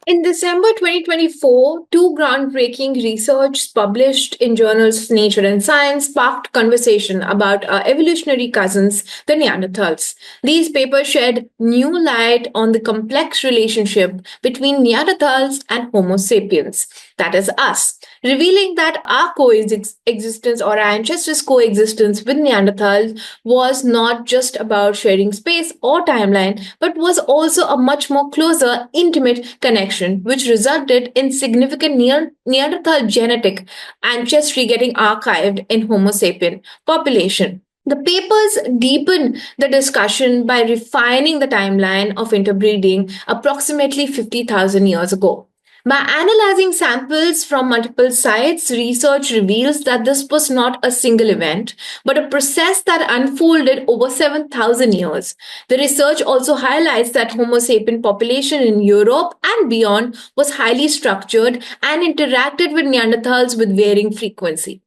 In December 2024, two groundbreaking research published in journals Nature and Science sparked conversation about our evolutionary cousins, the Neanderthals. These papers shed new light on the complex relationship between Neanderthals and Homo sapiens, that is us, revealing that our coexistence or our ancestors' coexistence with Neanderthals was not just about sharing space or timeline, but was also a much more closer, intimate connection, which resulted in significant Neanderthal genetic ancestry getting archived in Homo sapien population. The papers deepen the discussion by refining the timeline of interbreeding approximately 50,000 years ago. By analyzing samples from multiple sites, research reveals that this was not a single event, but a process that unfolded over 7,000 years. The research also highlights that Homo sapien population in Europe and beyond was highly structured and interacted with Neanderthals with varying frequency.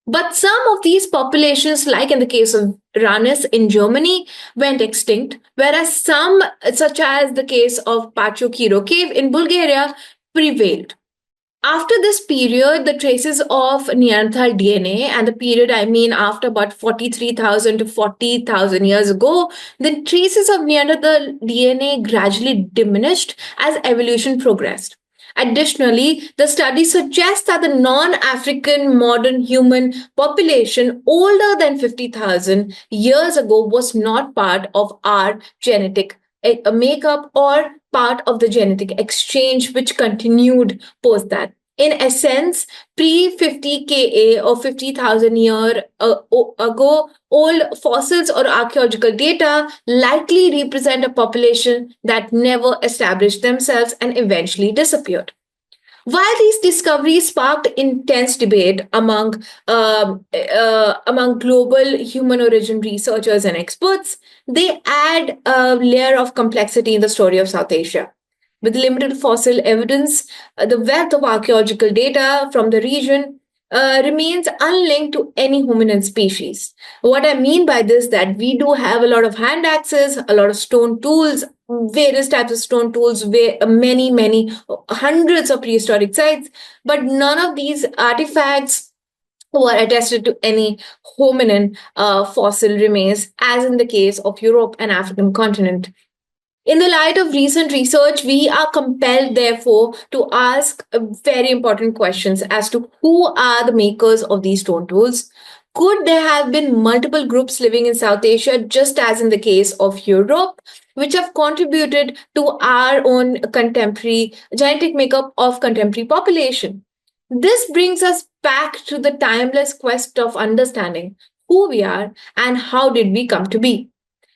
But some of these populations, like in the case of Ranis in Germany, went extinct, whereas some, such as the case of Pachokiro Cave in Bulgaria, prevailed. After this period, the traces of Neanderthal DNA, and the period I mean after about 43,000 to 40,000 years ago, the traces of Neanderthal DNA gradually diminished as evolution progressed. Additionally, the study suggests that the non African modern human population older than 50,000 years ago was not part of our genetic makeup or part of the genetic exchange which continued post that. In essence, pre 50 Ka or 50,000 year ago, old fossils or archaeological data likely represent a population that never established themselves and eventually disappeared. While these discoveries sparked intense debate among global human origin researchers and experts, they add a layer of complexity in the story of South Asia. With limited fossil evidence, the wealth of archaeological data from the region remains unlinked to any hominin species. What I mean by this that we do have a lot of hand axes, a lot of stone tools, various types of stone tools, many hundreds of prehistoric sites, but none of these artifacts were attested to any hominin fossil remains, as in the case of Europe and African continent. In the light of recent research, we are compelled, therefore, to ask very important questions as to who are the makers of these stone tools. Could there have been multiple groups living in South Asia, just as in the case of Europe, which have contributed to our own contemporary genetic makeup of contemporary population? This brings us back to the timeless quest of understanding who we are and how did we come to be.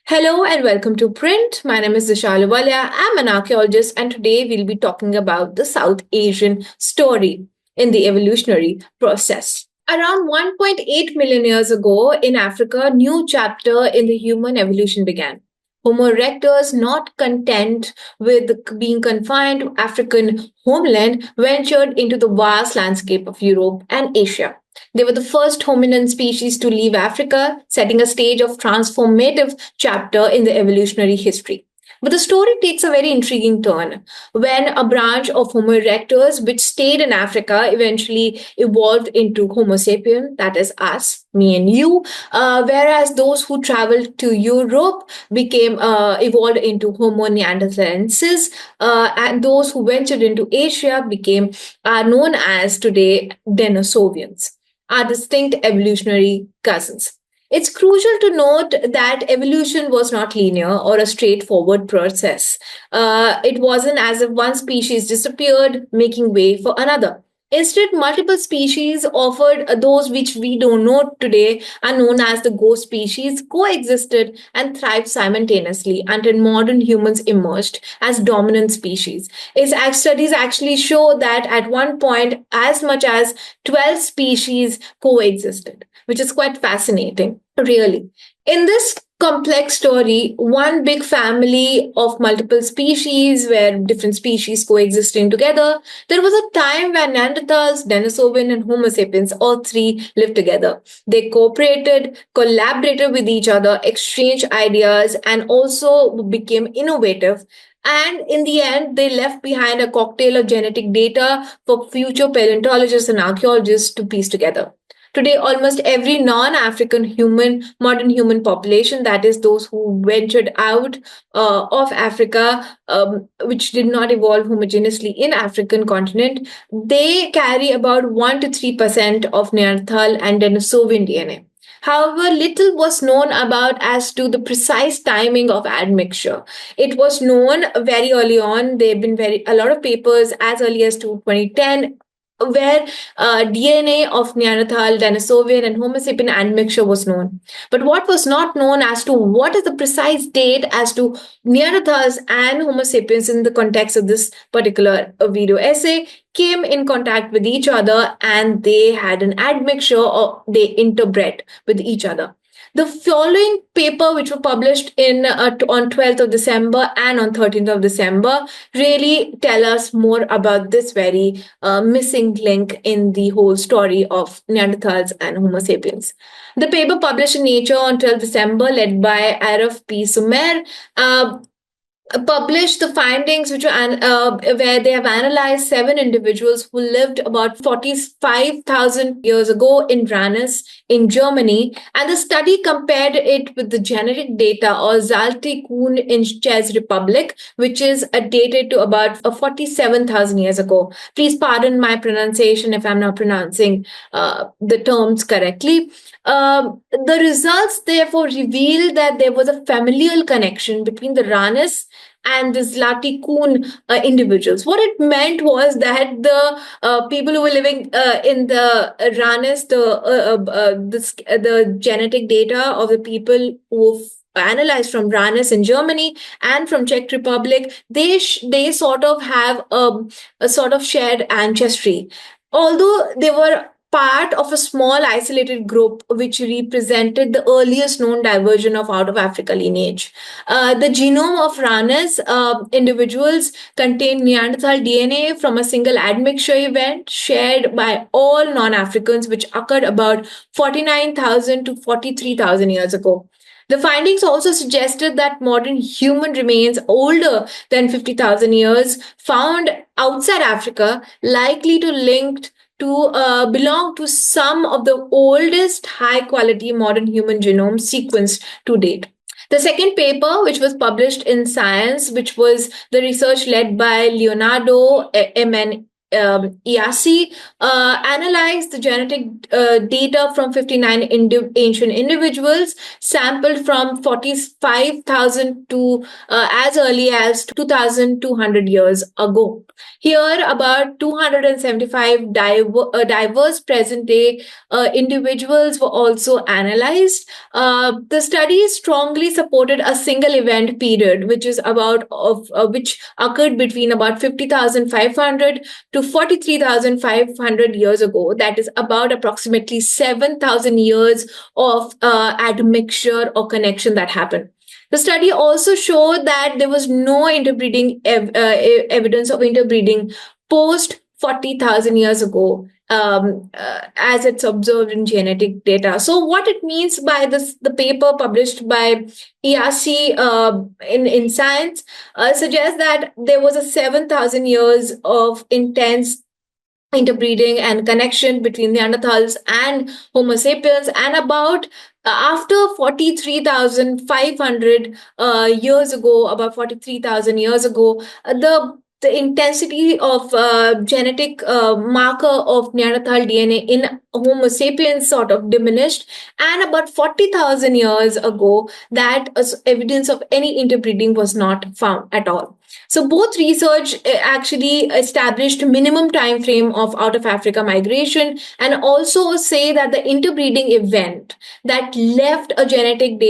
Hello and welcome to Print. My name is Disha Luvalia. I'm an archaeologist, and today we'll be talking about the South Asian story in the evolutionary process. Around 1.8 million years ago in Africa, a new chapter in the human evolution began. Homo erectus, not content with being confined to African homeland, ventured into the vast landscape of Europe and Asia. They were the first hominin species to leave Africa, setting a stage of transformative chapter in the evolutionary history. But the story takes a very intriguing turn when a branch of Homo erectus, which stayed in Africa, eventually evolved into Homo sapien, that is us, me and you, whereas those who traveled to Europe became evolved into Homo neanderthalensis, and those who ventured into Asia became are known as today Denisovians, are distinct evolutionary cousins. It's crucial to note that evolution was not linear or a straightforward process. It wasn't as if one species disappeared, making way for another. Instead, multiple species offered those which we don't know today are known as the ghost species coexisted and thrived simultaneously until modern humans emerged as dominant species. Studies actually show that at one point, as much as 12 species coexisted, which is quite fascinating, really. In this complex story, one big family of multiple species where different species coexisting together, there was a time when Neanderthals, Denisovan, and Homo sapiens, all three lived together. They cooperated, collaborated with each other, exchanged ideas, and also became innovative And in the end, they left behind a cocktail of genetic data for future paleontologists and archaeologists to piece together. Today, almost every non African modern human population, that is, those who ventured out of Africa, which did not evolve homogeneously in African continent, they carry about 1 to 3% of Neanderthal and Denisovan DNA. However, little was known about as to the precise timing of admixture. It was known very early on. There have been a lot of papers as early as to 2010 where DNA of Neanderthal, Denisovan, and Homo sapien admixture was known. But what was not known as to what is the precise date as to Neanderthals and Homo sapiens in the context of this particular video essay came in contact with each other and they had an admixture or they interbred with each other. The following paper, which were published on 12th of December and on 13th of December, really tell us more about this very missing link in the whole story of Neanderthals and Homo sapiens. The paper published in Nature on 12th December, led by Arif P. Sumer, published the findings where they have analyzed 7 individuals who lived about 45,000 years ago in Ranis in Germany, and the study compared it with the genetic data or Zalti-Kuhn in Czech Republic, which is dated to about 47,000 years ago. Please pardon my pronunciation if I'm not pronouncing the terms correctly. The results therefore revealed that there was a familial connection between the Ranis and the Zlati Kuhn individuals. What it meant was that the people who were living in the Ranis, the genetic data of the people who analyzed from Ranis in Germany and from Czech Republic, they sort of have a sort of shared ancestry. Although they were part of a small isolated group which represented the earliest known diversion of out of Africa lineage. The genome of Ranis individuals contained Neanderthal DNA from a single admixture event shared by all non-Africans, which occurred about 49,000 to 43,000 years ago. The findings also suggested that modern human remains older than 50,000 years found outside Africa, likely to linked to belong to some of the oldest high quality modern human genomes sequenced to date. The second paper, which was published in Science, which was the research led by Leonardo M.N. Iasi, analyzed the genetic data from 59 ancient individuals sampled from 45,000 to as early as 2,200 years ago. Here, about 275 diverse present day individuals were also analyzed. The study strongly supported a single event period, which is which occurred between about 50,500 to 43,500 years ago. That is about approximately 7,000 years of admixture or connection that happened. The study also showed that there was no interbreeding evidence of interbreeding post 40,000 years ago, as it's observed in genetic data. So what it means by this, the paper published by Iasi in Science suggests that there was a 7,000 years of intense interbreeding and connection between Neanderthals and Homo sapiens, and about after 43,500 years ago, about 43,000 years ago, the intensity of genetic marker of Neanderthal DNA in Homo sapiens sort of diminished, and about 40,000 years ago, that evidence of any interbreeding was not found at all. So both research actually established minimum time frame of out of Africa migration, and also say that the interbreeding event that left a genetic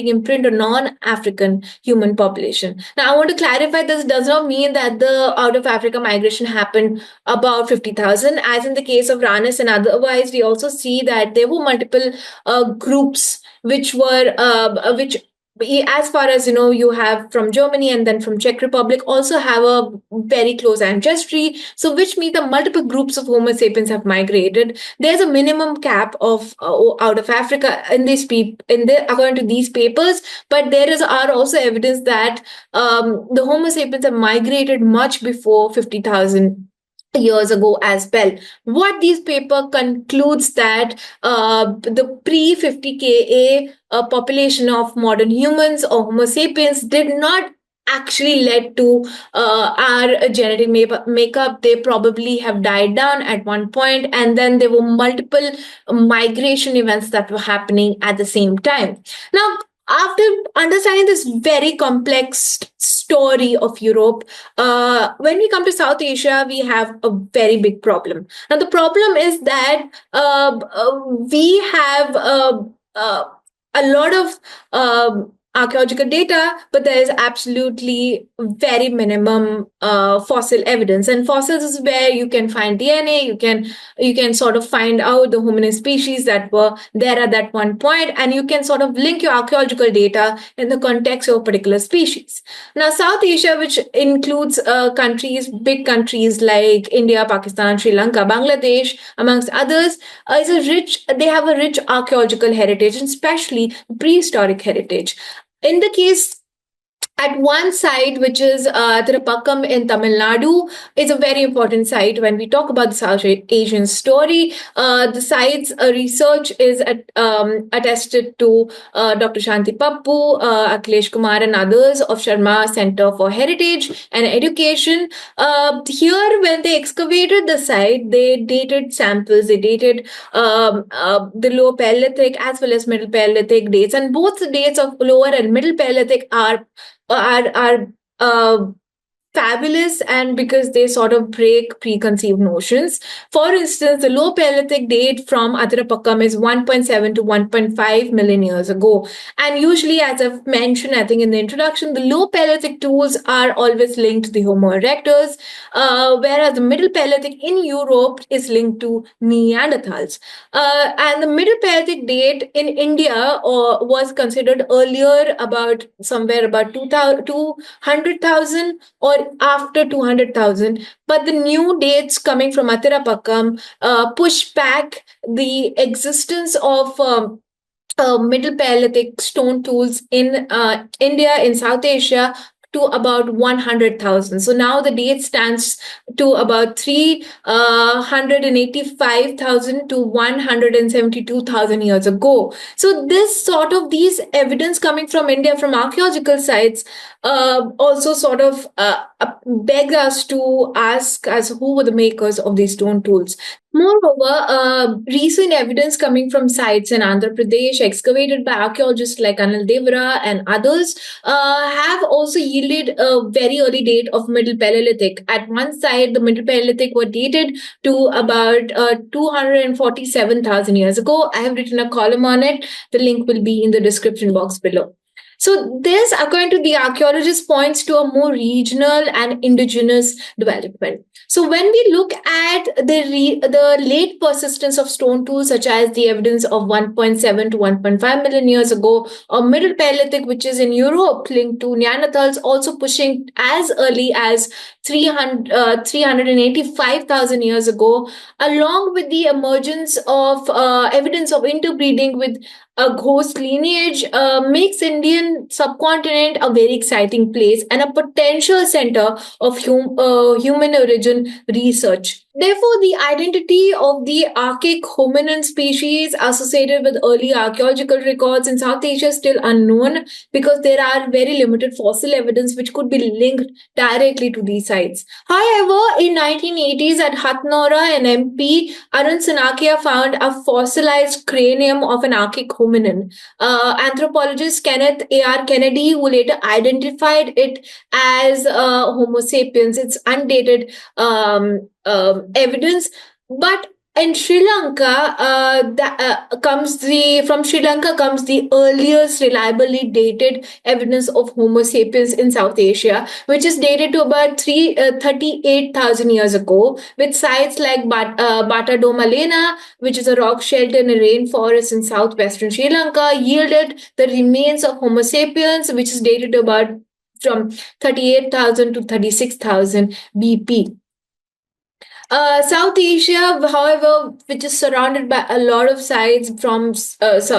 imprint on non-African human population. Now, I want to clarify, this does not mean that the out of Africa migration happened about 50,000, as in the case of Ranis and otherwise. We also see that there were multiple groups which as far as you have from Germany and then from Czech Republic also have a very close ancestry, so which means the multiple groups of Homo sapiens have migrated. There's a minimum cap of out of Africa in this according to these papers, but there is are also evidence that the Homo sapiens have migrated much before 50,000 years ago as well. What these paper concludes that the pre 50 ka population of modern humans or Homo sapiens did not actually led to our genetic makeup. They probably have died down at one point, and then there were multiple migration events that were happening at the same time. Now, after understanding this very complex story of Europe, when we come to South Asia, we have a very big problem. Now, the problem is that we have a lot of archaeological data, but there is absolutely very minimum fossil evidence. And fossils is where you can find DNA. You can sort of find out the hominid species that were there at that one point, and you can sort of link your archaeological data in the context of a particular species. Now, South Asia, which includes big countries like India, Pakistan, Sri Lanka, Bangladesh, amongst others, they have a rich archaeological heritage, and especially prehistoric heritage. In the case at one site, which is Tirupakam in Tamil Nadu, is a very important site when we talk about the South Asian story. The site's research is attested to Dr. Shanti Pappu, Akhilesh Kumar, and others of Sharma Center for Heritage and Education. Here, when they excavated the site, they dated samples. They dated the Lower Paleolithic as well as Middle Paleolithic dates, and both the dates of Lower and Middle Paleolithic are fabulous, and because they sort of break preconceived notions. For instance, the Low Paleolithic date from Athirapakkam is 1.7 to 1.5 million years ago. And usually, as I've mentioned, I think in the introduction, the Low Paleolithic tools are always linked to the Homo erectus, whereas the Middle Paleolithic in Europe is linked to Neanderthals. And the Middle Paleolithic date in India was considered earlier, about somewhere about 200,000 or after 200,000. But the new dates coming from Athirapakkam push back the existence of Middle Paleolithic stone tools in India, in South Asia, to about 100,000. So now the date stands to about 385,000 to 172,000 years ago. So these evidence coming from India from archaeological sites also sort of beg us to ask as who were the makers of these stone tools. Moreover, recent evidence coming from sites in Andhra Pradesh excavated by archaeologists like Anil Devara and others have also yielded a very early date of Middle Paleolithic. At one site, the Middle Paleolithic were dated to about 247,000 years ago. I have written a column on it. The link will be in the description box below. So this, according to the archaeologists, points to a more regional and indigenous development. So when we look at the late persistence of stone tools, such as the evidence of 1.7 to 1.5 million years ago, or Middle Paleolithic, which is in Europe, linked to Neanderthals, also pushing as early as 385,000 years ago, along with the emergence of evidence of interbreeding with a ghost lineage, makes Indian subcontinent a very exciting place and a potential center of human origin research. Therefore, the identity of the archaic hominin species associated with early archaeological records in South Asia is still unknown, because there are very limited fossil evidence which could be linked directly to these sites. However, in 1980s at Hathnora in MP, Arun Sanakia found a fossilized cranium of an archaic hominin. Anthropologist Kenneth A.R. Kennedy, who later identified it as Homo sapiens, it's undated evidence, but In Sri Lanka, comes the from Sri Lanka comes the earliest reliably dated evidence of Homo sapiens in South Asia, which is dated to about 38,000 years ago, with sites like Bata Doma Lena, which is a rock shelter in a rainforest in southwestern Sri Lanka, yielded the remains of Homo sapiens, which is dated to about from 38,000 to 36,000 BP. South Asia, however, which is surrounded by a lot of sites from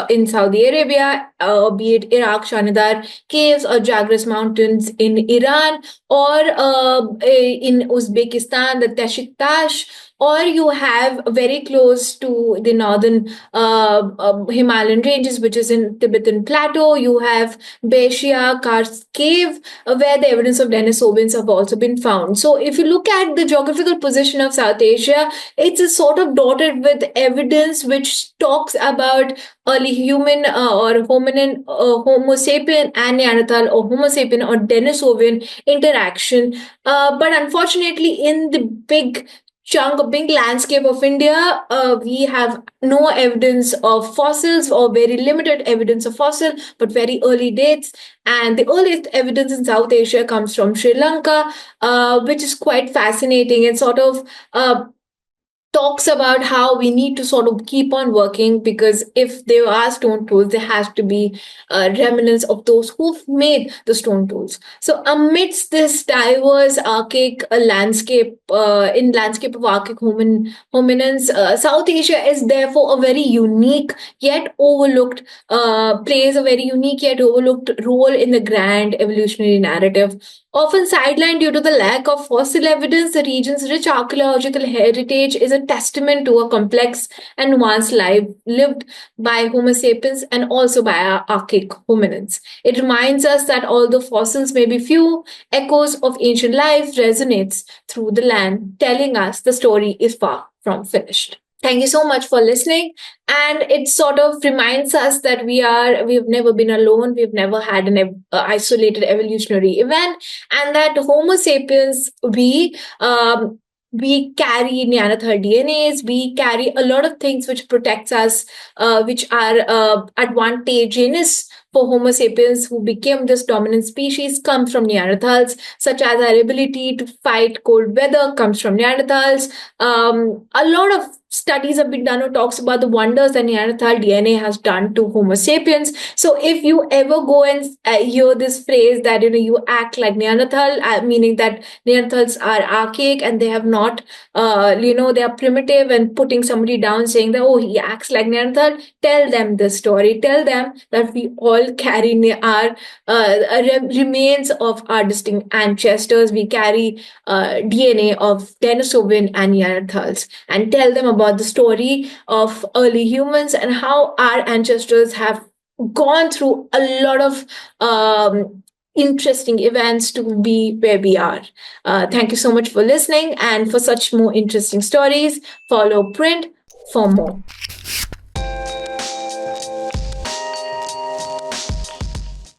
in Saudi Arabia, be it Iraq, Shanidar caves or Jagras Mountains in Iran, or in Uzbekistan, the Tashiktash, or you have very close to the northern Himalayan ranges, which is in Tibetan Plateau. You have Beshia Kars Cave, where the evidence of Denisovans have also been found. So, if you look at the geographical position of South Asia, it's a sort of dotted with evidence which talks about early human or hominin, Homo sapien and Neanderthal, or Homo sapien or Denisovan interaction. But unfortunately, in the big landscape of India, we have no evidence of fossils, or very limited evidence of fossil, but very early dates. And the earliest evidence in South Asia comes from Sri Lanka, which is quite fascinating and sort of talks about how we need to sort of keep on working, because if there are stone tools, there has to be remnants of those who've made the stone tools. So amidst this diverse archaic landscape, in landscape of archaic hominins, South Asia is therefore a very unique yet overlooked plays a very unique yet overlooked role in the grand evolutionary narrative. Often sidelined due to the lack of fossil evidence, the region's rich archaeological heritage is a testament to a complex and nuanced life lived by Homo sapiens and also by our archaic hominins. It reminds us that although fossils may be few, echoes of ancient life resonates through the land, telling us the story is far from finished. Thank you so much for listening. And it sort of reminds us that we've never been alone. We've never had an isolated evolutionary event, and that Homo sapiens, we carry Neanderthal DNAs. We carry a lot of things which protects us, which are advantageous for Homo sapiens, who became this dominant species, comes from Neanderthals, such as our ability to fight cold weather comes from Neanderthals. A lot of studies have been done who talks about the wonders that Neanderthal DNA has done to Homo sapiens. So if you ever go and hear this phrase that you act like Neanderthal, meaning that Neanderthals are archaic and they have not, they are primitive, and putting somebody down saying that, oh, he acts like Neanderthal, tell them this story. Tell them that we all carry our remains of our distinct ancestors. We carry DNA of Denisovan and Neanderthals, and tell them about the story of early humans and how our ancestors have gone through a lot of interesting events to be where we are. Thank you so much for listening, and for such more interesting stories, follow Print for more.